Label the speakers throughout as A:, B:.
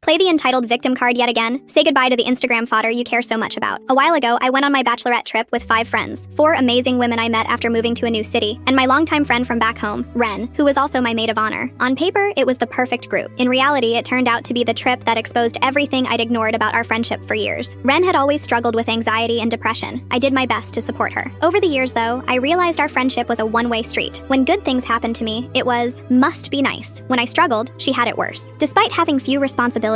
A: Play the entitled victim card yet again. Say goodbye to the Instagram fodder you care so much about. A while ago, I went on my bachelorette trip with 5 friends, 4 amazing women I met after moving to a new city, and my longtime friend from back home, Ren, who was also my maid of honor. On paper, it was the perfect group. In reality, it turned out to be the trip that exposed everything I'd ignored about our friendship for years. Ren had always struggled with anxiety and depression. I did my best to support her. Over the years, though, I realized our friendship was a one-way street. When good things happened to me, it was must be nice. When I struggled, she had it worse. Despite having few responsibilities,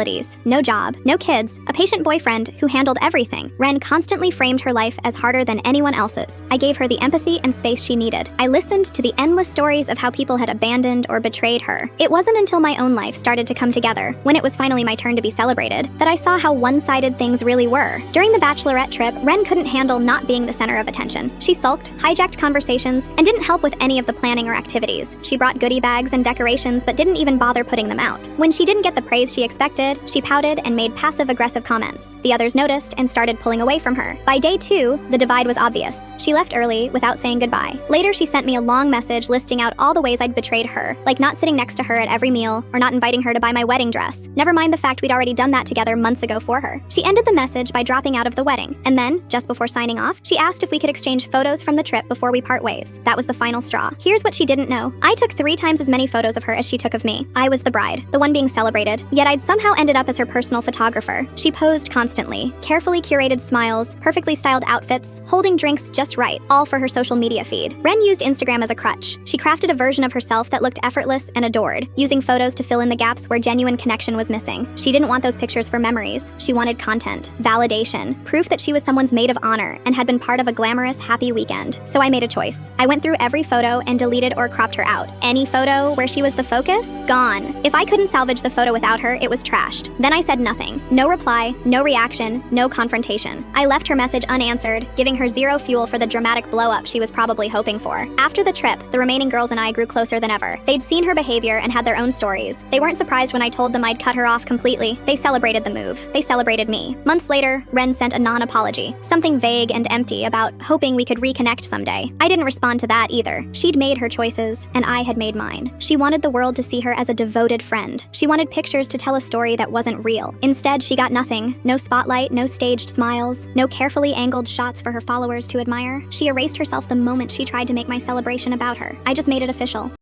A: no job, no kids, a patient boyfriend who handled everything, Ren constantly framed her life as harder than anyone else's. I gave her the empathy and space she needed. I listened to the endless stories of how people had abandoned or betrayed her. It wasn't until my own life started to come together, when it was finally my turn to be celebrated, that I saw how one-sided things really were. During the bachelorette trip, Ren couldn't handle not being the center of attention. She sulked, hijacked conversations, and didn't help with any of the planning or activities. She brought goodie bags and decorations but didn't even bother putting them out. When she didn't get the praise she expected, she pouted and made passive-aggressive comments. The others noticed and started pulling away from her. By day 2, the divide was obvious. She left early without saying goodbye. Later, she sent me a long message listing out all the ways I'd betrayed her, like not sitting next to her at every meal or not inviting her to buy my wedding dress. Never mind the fact we'd already done that together months ago for her. She ended the message by dropping out of the wedding, and then, just before signing off, she asked if we could exchange photos from the trip before we part ways. That was the final straw. Here's what she didn't know. I took 3 times as many photos of her as she took of me. I was the bride, the one being celebrated, yet I'd somehow ended up as her personal photographer. She posed constantly, carefully curated smiles, perfectly styled outfits, holding drinks just right, all for her social media feed. Ren used Instagram as a crutch. She crafted a version of herself that looked effortless and adored, using photos to fill in the gaps where genuine connection was missing. She didn't want those pictures for memories. She wanted content, validation, proof that she was someone's maid of honor and had been part of a glamorous, happy weekend. So I made a choice. I went through every photo and deleted or cropped her out. Any photo where she was the focus? Gone. If I couldn't salvage the photo without her, it was trashed. Then I said nothing. No reply, no reaction, no confrontation. I left her message unanswered, giving her zero fuel for the dramatic blow-up she was probably hoping for. After the trip, the remaining girls and I grew closer than ever. They'd seen her behavior and had their own stories. They weren't surprised when I told them I'd cut her off completely. They celebrated the move. They celebrated me. Months later, Ren sent a non-apology, something vague and empty about hoping we could reconnect someday. I didn't respond to that either. She'd made her choices, and I had made mine. She wanted the world to see her as a devoted friend. She wanted pictures to tell a story that wasn't real. Instead, she got nothing. No spotlight, no staged smiles, no carefully angled shots for her followers to admire. She erased herself the moment she tried to make my celebration about her. I just made it official.